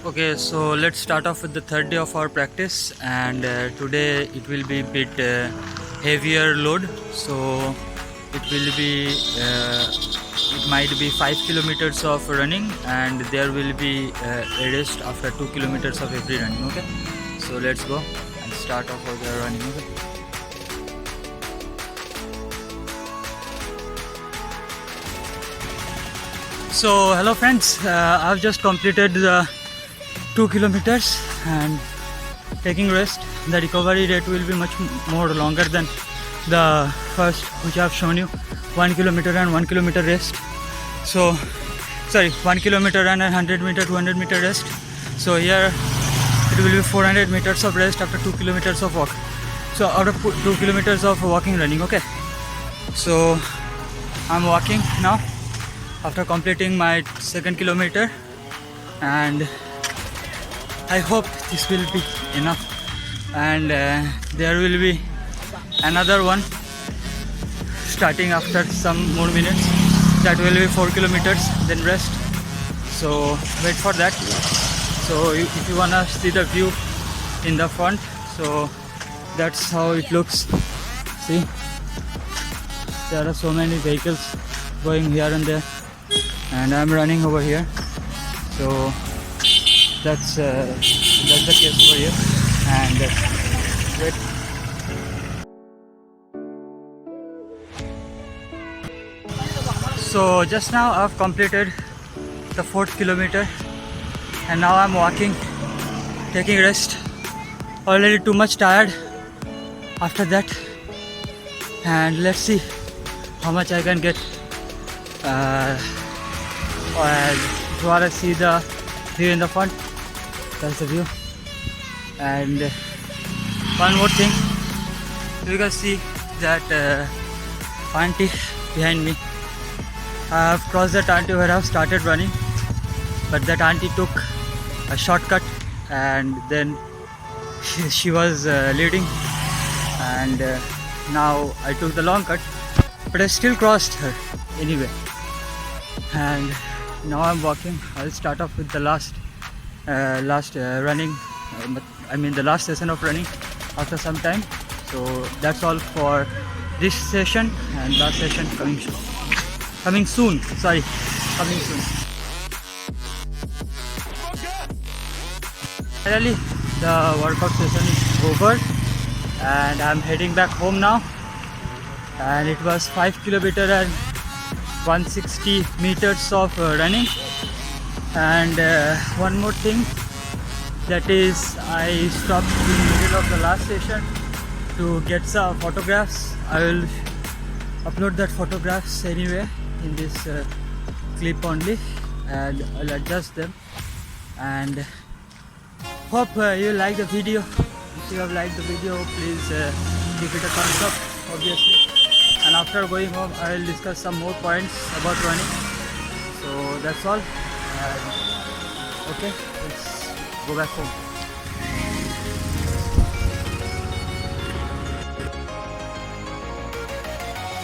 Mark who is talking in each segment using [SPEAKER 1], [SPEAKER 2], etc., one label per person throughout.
[SPEAKER 1] Okay, so let's start off with the third day of our practice, and today it will be a bit heavier load. So it will be, it might be 5 kilometers of running, and there will be a rest after 2 kilometers of every running. Okay, so let's go and start off with the running. Okay. So hello friends, I've just completed the 2 kilometers and taking rest. The recovery rate will be much more longer than the first, which I've shown you, 1 kilometer and 1 kilometer rest. So sorry, 1 kilometer and 100 meter 200 meter rest. So here it will be 400 meters of rest after 2 kilometers of walk. So out of 2 kilometers of walking running. Okay, so I'm walking now after completing my second kilometer, and I hope this will be enough, and there will be another one starting after some more minutes. That will be 4 kilometers, then rest. So wait for that. So if you wanna see the view in the front, so that's how it looks. See, there are so many vehicles going here and there, and I'm running over here. So that's the case over here, and wait. So just now I've completed the 4th kilometer, and now I'm walking, taking rest. Already too much tired after that, and let's see how much I can get. And if you wanna see the view in the front, that's the view. And one more thing, you can see that auntie behind me. I have crossed that auntie where I have started running, but that auntie took a shortcut, and then she was leading, and now I took the long cut, but I still crossed her anyway. And now I'm walking. I'll start off with the last running, I mean the last session of running after some time. So that's all for this session, and last session coming soon. Finally, the workout session is over, and I'm heading back home now. And it was 5 kilometers and 160 meters of running. And one more thing, that is I stopped in the middle of the last session to get some photographs. I will upload that photographs anyway in this clip only, and I'll adjust them. And hope you like the video. If you have liked the video, please give it a thumbs up, obviously. And after going home, I will discuss some more points about running. So that's all. Okay, let's go back home.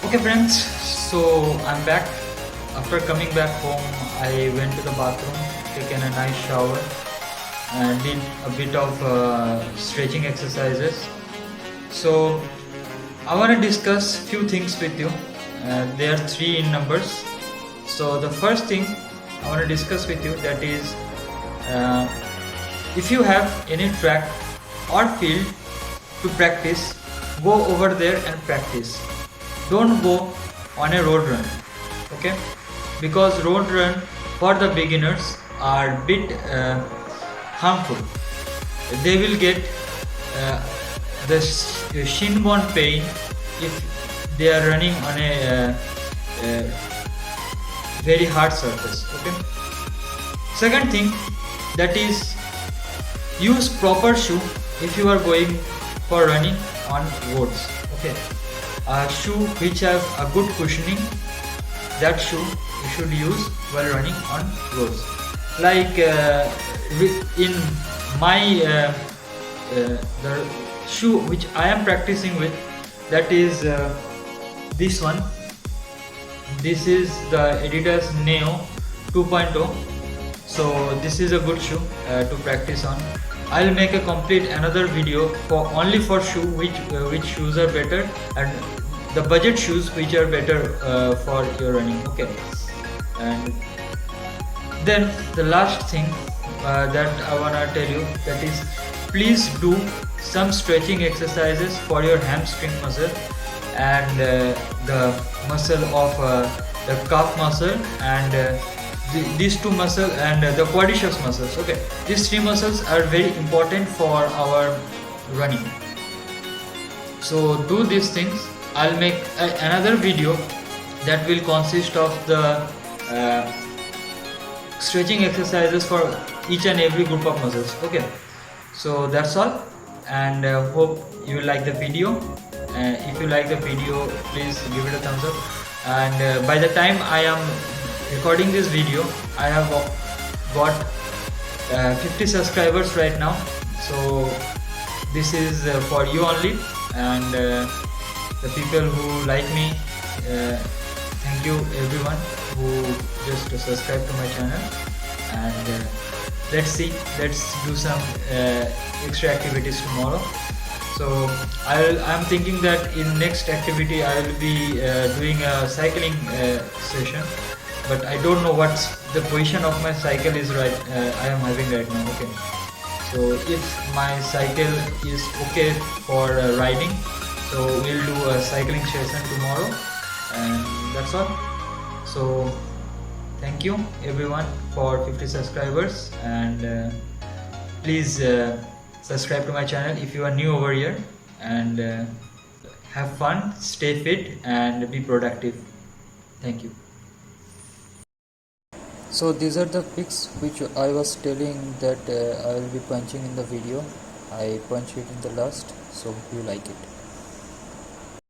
[SPEAKER 1] Okay friends, so I'm back. After coming back home, I went to the bathroom, taken a nice shower, and did a bit of stretching exercises. So I want to discuss few things with you. There are 3 in numbers. So the first thing I want to discuss with you, that is if you have any track or field to practice, go over there and practice. Don't go on a road run, okay? Because road run for the beginners are bit harmful. They will get the shin bone pain if they are running on a very hard surface, okay? Second thing, that is use proper shoe if you are going for running on roads, okay? A shoe which have a good cushioning, that shoe you should use while running on roads. Like in my the shoe which I am practicing with, that is this one. This is the Adidas Neo 2.0, So this is a good shoe to practice on. I'll make a complete another video for only for shoe which shoes are better, and the budget shoes which are better for your running. Okay, and then the last thing that I wanna tell you, that is, please do some stretching exercises for your hamstring muscle and the muscle of the calf muscle and these two muscles and the quadriceps muscles. Okay, these three muscles are very important for our running. So do these things. I'll make another video that will consist of the stretching exercises for each and every group of muscles. Okay, so that's all, and hope you like the video. If you like the video, please give it a thumbs up, and by the time I am recording this video, I have got 50 subscribers right now. So this is for you only, and the people who like me, thank you everyone who just subscribe to my channel. And let's do some extra activities tomorrow. So I'm thinking that in next activity I will be doing a cycling session, but I don't know what the position of my cycle is I am having right now. Okay, so if my cycle is okay for riding, so we'll do a cycling session tomorrow, and that's all. So thank you everyone for 50 subscribers, and please subscribe to my channel if you are new over here, and have fun, stay fit, and be productive. Thank you.
[SPEAKER 2] So these are the pics which I was telling that I will be punching in the video. I punch it in the last, so you like it.